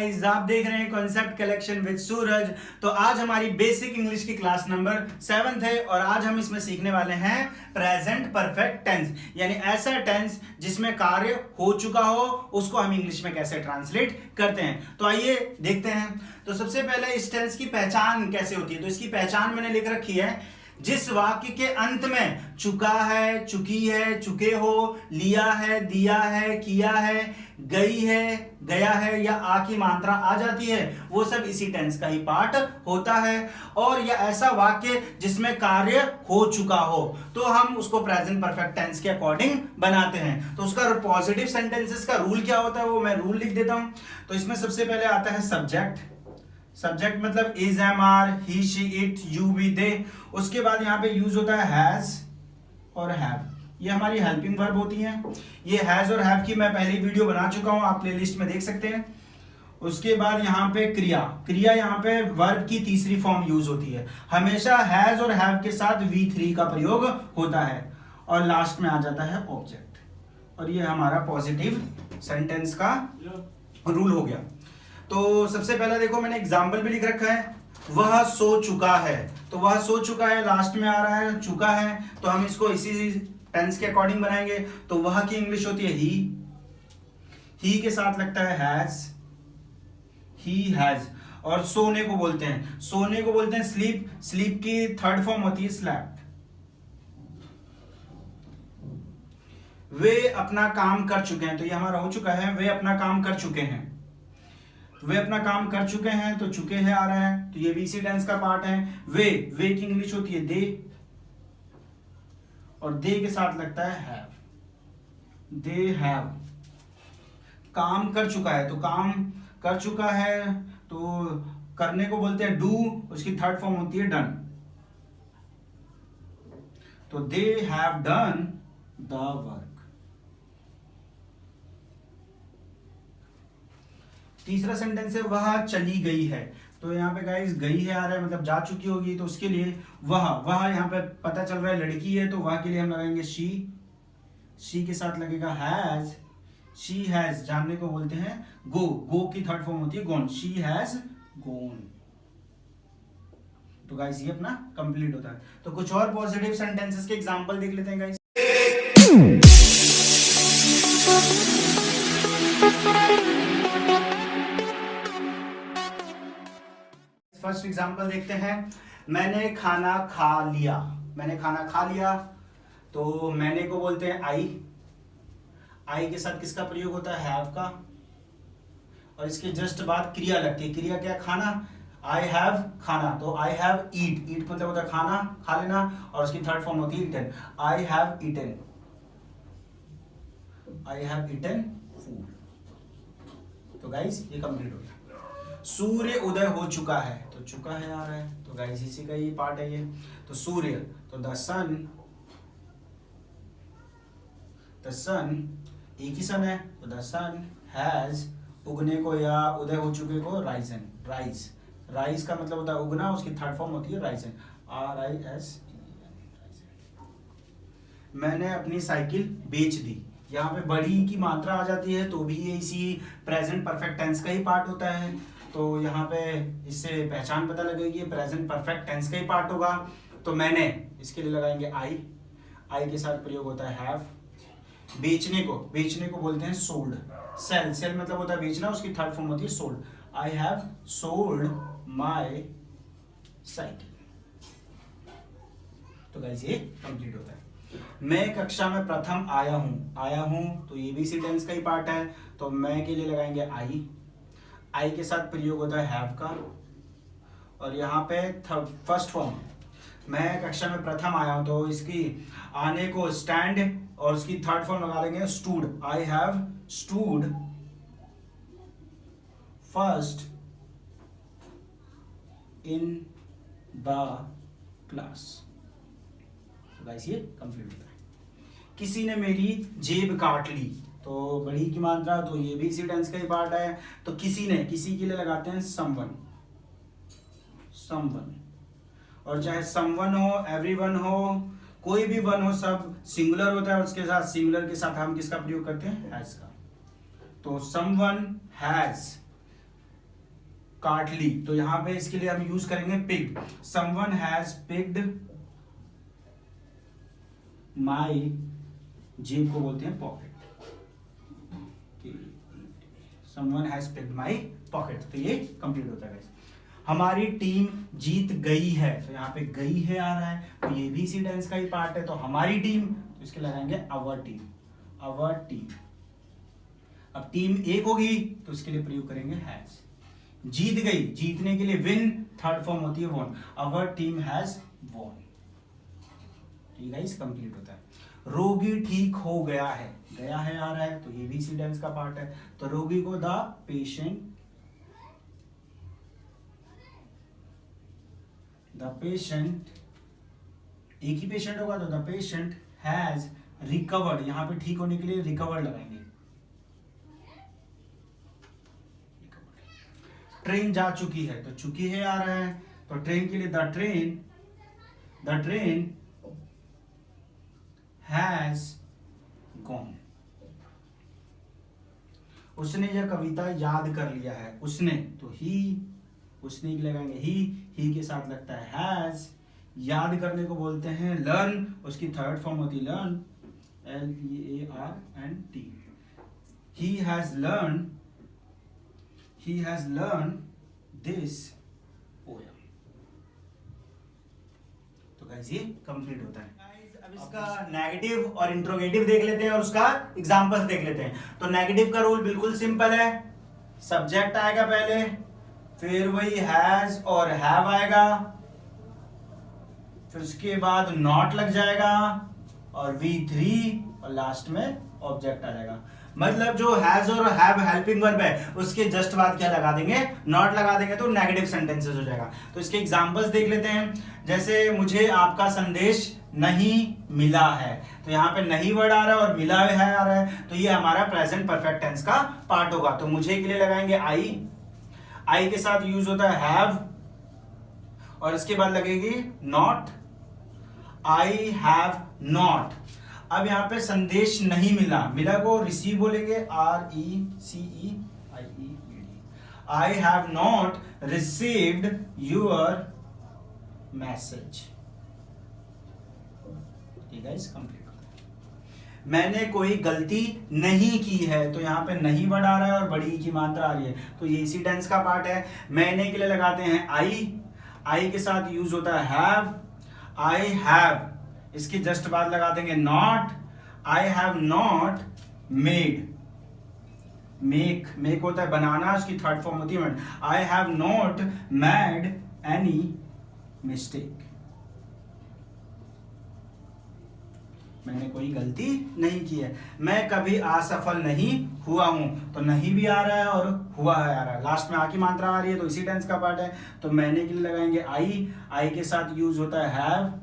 Guys, आप देख रहे हैं कॉन्सेप्ट कलेक्शन विद सूरज। तो आज हमारी बेसिक इंग्लिश की क्लास नंबर 7 है और आज हम इसमें सीखने वाले हैं प्रेजेंट परफेक्ट टेंस, यानी ऐसा टेंस जिसमें कार्य हो चुका हो उसको हम इंग्लिश में कैसे ट्रांसलेट करते हैं। तो आइए देखते हैं। तो सबसे पहले इस टेंस की पहचान कैसे होती है, तो इसकी पहचान मैंने लिख रखी है। जिस वाक्य के अंत में चुका है, चुकी है, चुके हो, लिया है, दिया है, किया है, गई है, गया है या आ की मात्रा आ जाती है, वो सब इसी टेंस का ही पार्ट होता है। और या ऐसा वाक्य जिसमें कार्य हो चुका हो तो हम उसको प्रेजेंट परफेक्ट टेंस के अकॉर्डिंग बनाते हैं। तो उसका पॉजिटिव सेंटेंसेस का रूल क्या होता है वो मैं रूल लिख देता हूं। तो इसमें सबसे पहले आता है सब्जेक्ट। सब्जेक्ट मतलब is, am, are, he, she, it, you, we, they. उसके बाद यहाँ पे यूज होता है हैज और हैव। ये हमारी हेल्पिंग वर्ब होती हैं। ये हैज और हैव की मैं पहले वीडियो बना चुका हूं, आप प्लेलिस्ट में देख सकते हैं। उसके बाद यहाँ पे क्रिया। क्रिया यहाँ पे वर्ब की तीसरी फॉर्म यूज होती है। हमेशा हैज और हैव के साथ V3 का प्रयोग होता है। और लास्ट में आ जाता है ऑब्जेक्ट। और ये हमारा पॉजिटिव सेंटेंस का रूल हो गया। तो सबसे पहले देखो मैंने एग्जाम्पल भी लिख रखा है। वह सो चुका है, तो वह सो चुका है लास्ट में आ रहा है चुका है, तो हम इसको इसी टेंस के अकॉर्डिंग बनाएंगे। तो वह की इंग्लिश होती है ही के साथ लगता है हैज, ही हैज। और सोने को बोलते हैं, सोने को बोलते हैं स्लीप। स्लीप की थर्ड फॉर्म होती है स्लैप्ड। वे अपना काम कर चुके हैं, तो ये हमारा हो चुका है। वे अपना काम कर चुके हैं, वे अपना काम कर चुके हैं, तो चुके हैं आ रहा है, तो ये भी इसी टेंस का पार्ट है। वे की इंग्लिश होती है दे, और दे के साथ लगता है हैव। दे हैव काम कर चुका है, तो काम कर चुका है तो करने को बोलते हैं डू, उसकी थर्ड फॉर्म होती है डन। तो they have done the work. तीसरा सेंटेंस है वह चली गई है, तो यहाँ पे गाइस गई है आ रहा है, मतलब जा चुकी होगी, तो उसके लिए वह यहाँ पे पता चल रहा है लड़की है, तो वह के लिए हम लगाएंगे शी के साथ लगेगा हैज। शी हैज जानने को बोलते हैं गो की थर्ड फॉर्म होती है गोन। शी हैज गोन। तो गाइस ये अपना कंप्लीट होता है। तो कुछ और पॉजिटिव सेंटेंसेस के एग्जांपल देख लेते हैं गाइस। फर्स्ट एग्जांपल देखते हैं। मैंने खाना खा लिया। मैंने खाना खा लिया, तो मैंने को बोलते हैं आई के साथ किसका प्रयोग होता है हैव का। और इसके जस्ट बाद क्रिया लगती है। क्रिया क्या? खाना। आई हैव खाना, तो आई हैव ईट मतलब होता है खाना, खा लेना, और उसकी थर्ड फॉर्म होती है eaten. I have eaten, I have eaten food. तो गाइस ये कंप्लीट हो गया। सूर्य उदय हो चुका है, तो चुका है आ रहा है, तो गाइस इसी का ये पार्ट है ये। तो सूर्य, तो द सन एक ही सन है, तो द सन हैज उगने को या उदय हो चुके को राइजन। राइज का मतलब होता है उगना, उसकी थर्ड फॉर्म होती है राइजन। RIS। मैंने अपनी साइकिल बेच दी। यहाँ पे बड़ी की मात्रा आ जाती है, तो भी ये इसी प्रेजेंट परफेक्ट टेंस का ही पार्ट होता है। तो यहाँ पे इससे पहचान पता लगेगी, प्रेजेंट परफेक्ट टेंस का ही पार्ट होगा। तो मैंने इसके लिए लगाएंगे आई के साथ प्रयोग होता है हैव। बेचने को बोलते हैं सोल्ड। सेल मतलब होता है बेचना, उसकी थर्ड फॉर्म होती है sold. I have sold my cycle. तो गाइस ये कंप्लीट होता है। मैं कक्षा में प्रथम आया हूं, तो ये भी इसी टेंस का ही पार्ट है। तो मैं के लिए लगाएंगे आई के साथ प्रयोग होता है हैव का। और यहाँ पे फर्स्ट फॉर्म, मैं कक्षा में प्रथम आया हूं, तो इसकी आने को स्टैंड, और उसकी थर्ड फॉर्म लगा लेंगे stood. I have stood first in the class. Guys ये कंप्लीट होता है। किसी ने मेरी जेब काट ली, तो बड़ी की मात्रा, तो ये भी इसी टेंस का ही पार्ट है। तो किसी के लिए लगाते हैं समवन। और चाहे समवन हो, एवरीवन हो, कोई भी वन हो, सब सिंगुलर होता है। उसके साथ सिंगुलर के साथ हम किसका प्रयोग करते हैं? हैज का। तो समवन हैज काट ली, तो यहां पे इसके लिए हम यूज करेंगे पिक्ड। समवन हैज पिक्ड माई, जेब को बोलते हैं pocket. Someone has picked my pocket, तो ये कंप्लीट होता है। हमारी टीम जीत गई है, तो यहाँ पे गई है आ रहा है, तो ये भी इसी टेंस का ही पार्ट है। तो हमारी टीम, तो इसके लगाएंगे अवर टीम, अवर टीम। अब टीम एक होगी तो इसके लिए प्रयोग करेंगे हैज। जीत गई, जीतने के लिए विन, थर्ड फॉर्म होती है won. Our team has won. ठीक है, इस कंप्लीट होता है। रोगी ठीक हो गया है, गया है आ रहा है, तो ये भी इसी टेंस का पार्ट है। तो रोगी को द पेशेंट, द पेशेंट, एक ही पेशेंट होगा तो द पेशेंट हैज रिकवर्ड, यहां पे ठीक होने के लिए रिकवर्ड लगाएंगे। ट्रेन जा चुकी है, तो चुकी है आ रहा है, तो ट्रेन के लिए द ट्रेन हैज गॉन। उसने यह कविता याद कर लिया है, उसने, तो ही, उसने की लगाएंगे ही के साथ लगता है हैज। याद करने को बोलते हैं लर्न, उसकी थर्ड फॉर्म होती है learn, LEARNT। He has learn this poem. तो गाइस ये कंप्लीट होता है। अब इसका नेगेटिव और इंट्रोगेटिव देख लेते हैं और उसका एग्जांपल्स देख लेते हैं। तो नेगेटिव का रूल बिल्कुल सिंपल है, सब्जेक्ट आएगा पहले, फिर वही हैज और हैव आएगा, फिर उसके बाद नॉट लग जाएगा और V3 और लास्ट में ऑब्जेक्ट आ जाएगा। मतलब जो हैज और हैव हेल्पिंग वर्ब है उसके जस्ट बाद क्या लगा देंगे, नॉट लगा देंगे, तो नेगेटिव सेंटेंसेस हो जाएगा। तो इसके एग्जांपल्स देख लेते हैं। जैसे मुझे आपका संदेश नहीं मिला है, तो यहाँ पे नहीं वर्ड आ रहा है और मिला है आ रहा है, तो ये हमारा प्रेजेंट परफेक्ट टेंस का पार्ट होगा। तो मुझे के लिए लगाएंगे आई के साथ यूज होता है हैव और इसके बाद लगेगी नॉट, आई हैव नॉट। अब यहाँ पे संदेश नहीं मिला, मिला को रिसीव बोलेंगे RECEIVED। I have not received your message. ठीक है, इस कंप्लीट होता है। मैंने कोई गलती नहीं की है, तो यहाँ पे नहीं वर्ड आ रहा है और बड़ी की मात्रा आ रही है, तो ये इसी टेंस का पार्ट है। मैंने के लिए लगाते हैं आई के साथ यूज होता है हैव, आई हैव, इसके जस्ट बाद लगा देंगे not, I have not made, make होता है बनाना, उसकी थर्ड फॉर्म होती है I have not made any mistake. मैंने कोई गलती नहीं की है। मैं कभी असफल नहीं हुआ हूं, तो नहीं भी आ रहा है और हुआ है आ रहा है, लास्ट में आ की मात्रा आ रही है, तो इसी टेंस का पार्ट है। तो मैंने के लिए लगाएंगे आई के साथ यूज होता है हैव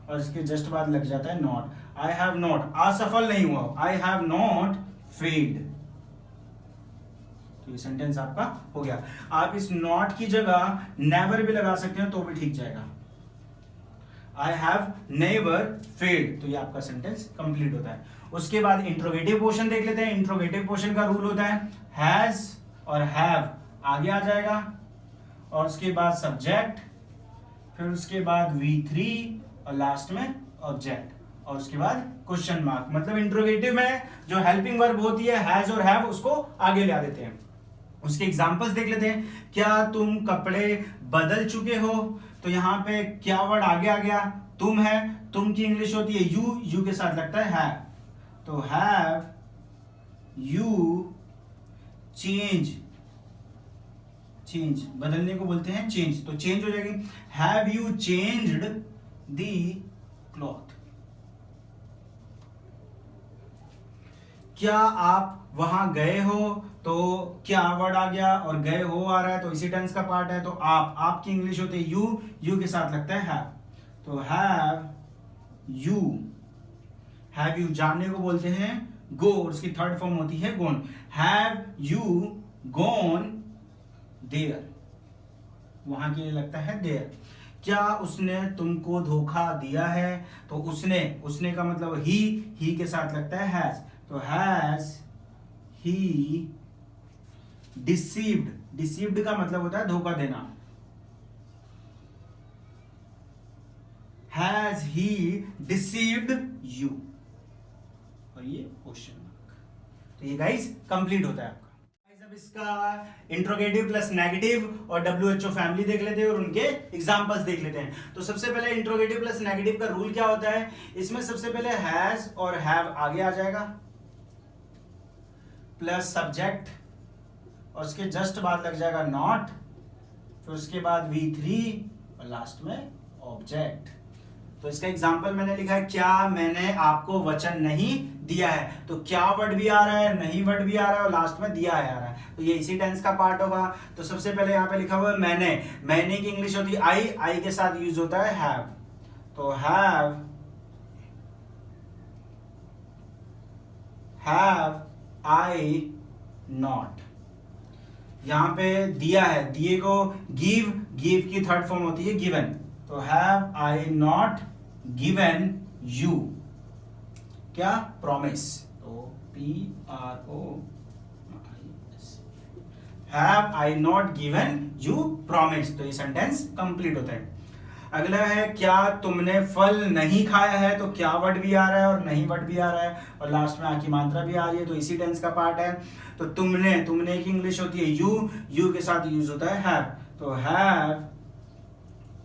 और इसके जस्ट बाद लग जाता है नॉट। आई हैव नॉट, असफल नहीं हुआ, आई हैव नॉट फेल्ड। तो ये सेंटेंस आपका हो गया। आप इस नॉट की जगह नेवर भी लगा सकते हैं तो भी ठीक जाएगा। आई हैव नेवर फेल्ड, तो ये आपका सेंटेंस कंप्लीट होता है। उसके बाद इंट्रोगेटिव पोर्शन देख लेते हैं। इंट्रोगेटिव पोर्शन का रूल होता है हैज और हैव आगे आ जाएगा और उसके बाद सब्जेक्ट, फिर उसके बाद V3 और लास्ट में ऑब्जेक्ट और उसके बाद क्वेश्चन मार्क। मतलब इंट्रोगेटिव में जो हेल्पिंग वर्ब होती है हैज और हैव, उसको आगे ले आ देते हैं। उसके एग्जांपल्स देख लेते हैं। क्या तुम कपड़े बदल चुके हो, तो यहाँ पे क्या वर्ड आगे आ गया, तुम है, तुम की इंग्लिश होती है यू के साथ लगता है हैव, तो हैव यू चेंज बदलने को बोलते हैं चेंज, तो चेंज हो जाएगी have you changed the cloth. क्या आप वहां गए हो, तो क्या वर्ड आ गया और गए हो आ रहा है, तो इसी टेंस का पार्ट है। तो आपकी इंग्लिश होती है यू के साथ लगता है हैव, तो हैव यू जानने को बोलते हैं गो, उसकी थर्ड फॉर्म होती है गोन। हैव यू गॉन देयर, वहां के लिए लगता है देयर। क्या उसने तुमको धोखा दिया है, तो उसने का मतलब ही के साथ लगता है हैज, तो हैज ही डिसीव्ड डिसीव्ड का मतलब होता है धोखा देना। हैज ही डिसीव्ड यू, और ये क्वेश्चन मार्क। तो ये गाइस कंप्लीट होता है आपका। गाइस अब इसका इंट्रोगेटिव प्लस नेगेटिव और WHO फैमिली देख लेते हैं और उनके एग्जांपल्स देख लेते हैं। तो सबसे पहले इंट्रोगेटिव प्लस नेगेटिव का रूल क्या होता है, इसमें सबसे पहले हैज और हैव आगे आ जाएगा, प्लस सब्जेक्ट, और उसके जस्ट बाद लग जाएगा नॉट, फिर उसके बाद V3 और लास्ट में ऑब्जेक्ट। तो इसका एग्जांपल मैंने लिखा है, क्या मैंने आपको वचन नहीं दिया है। तो क्या वर्ड भी आ रहा है, नहीं वर्ड भी आ रहा है, और लास्ट में दिया है आ रहा है, तो ये इसी टेंस का पार्ट होगा। तो सबसे पहले यहाँ पे लिखा हुआ है मैंने, मैंने की इंग्लिश होती है आई, आई के साथ यूज होता है हैव। तो हैव आई नॉट। यहां पे दिया है, दिए को गिव, गिव की थर्ड फॉर्म होती है गिवन। तो have I not given you, क्या, प्रॉमिस। तो PROMISE, have I not given you promise. तो ये सेंटेंस कंप्लीट होता है। अगला है क्या तुमने फल नहीं खाया है। तो क्या वर्ड भी आ रहा है और नहीं वर्ड भी आ रहा है, और लास्ट में आ की मात्रा भी आ रही है, तो इसी टेंस का पार्ट है। तो तुमने, तुमने की इंग्लिश होती है यू, यू के साथ यूज होता है हैव। तो हैव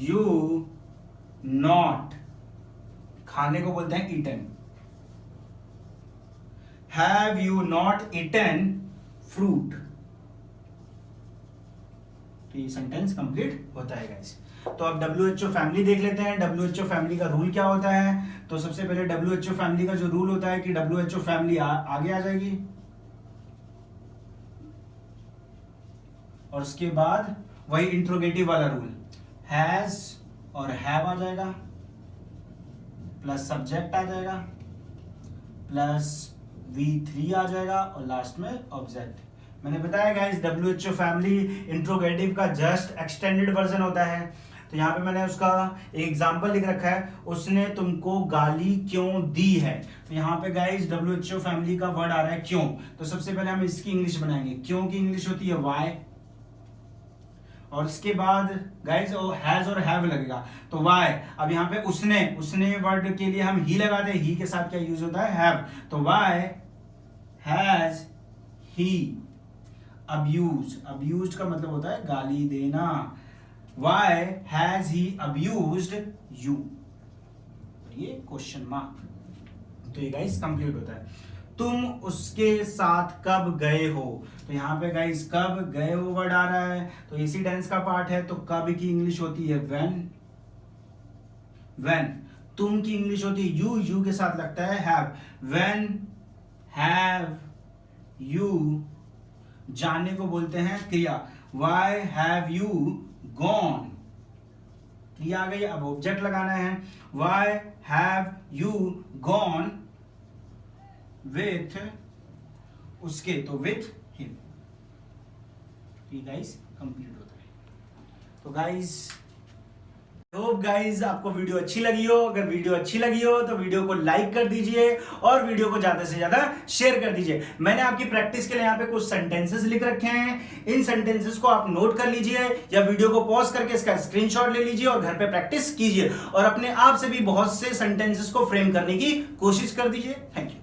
यू नॉट, खाने को बोलते हैं eaten, have you not eaten fruit. तो ये सेंटेंस कंप्लीट होता है गाइस। तो अब WHO फैमिली देख लेते हैं। WHO फैमिली का रूल क्या होता है। तो सबसे पहले WHO फैमिली का जो रूल होता है कि WHO फैमिली आगे आ जाएगी, और उसके बाद वही इंट्रोगेटिव वाला रूल, हैज और हैव आ जाएगा, प्लस सब्जेक्ट आ जाएगा, प्लस V3 आ जाएगा, और लास्ट में ऑब्जेक्ट। मैंने बताया गाइस WHO फैमिली इंट्रोगेटिव का जस्ट एक्सटेंडेड वर्जन होता है। तो यहाँ पे मैंने उसका एक एग्जांपल लिख रखा है, उसने तुमको गाली क्यों दी है। तो यहाँ पे गाइस WHO फैमिली का वर्ड आ रहा है क्यों। तो सबसे पहले हम इसकी इंग्लिश बनाएंगे। क्यों की इंग्लिश होती है वाई, और उसके बाद गाइस हैज और हैव लगेगा, तो वाई। अब यहाँ पे उसने, उसने वर्ड के लिए हम ही लगाते हैं, ही के साथ क्या यूज होता है हैव। तो why has he abused, abused का मतलब होता है गाली देना। Why has he abused you? ये क्वेश्चन मार्क। तो ये गाइस कंप्लीट होता है। तुम उसके साथ कब गए हो। तो यहाँ पे गाइस कब गए हो वर्ड आ रहा है, तो इसी टेंस का पार्ट है। तो कब की इंग्लिश होती है when, when। तुम की इंग्लिश होती है you, you के साथ लगता है have। when have you, जाने को बोलते हैं क्रिया। Why have you gone, क्रिया आ गई, अब ऑब्जेक्ट लगाना है। Why have you gone with, उसके, तो with him। ये गाइस कंप्लीट होता है। तो गाइस होप गाइज आपको वीडियो अच्छी लगी हो। अगर वीडियो अच्छी लगी हो तो वीडियो को लाइक कर दीजिए और वीडियो को ज्यादा से ज्यादा शेयर कर दीजिए। मैंने आपकी प्रैक्टिस के लिए यहाँ पे कुछ सेंटेंसेस लिख रखे हैं, इन सेंटेंसेस को आप नोट कर लीजिए या वीडियो को पॉज करके इसका स्क्रीनशॉट ले लीजिए और घर पे प्रैक्टिस कीजिए और अपने आप से भी बहुत से सेंटेंसेस को फ्रेम करने की कोशिश कर दीजिए। Thank you.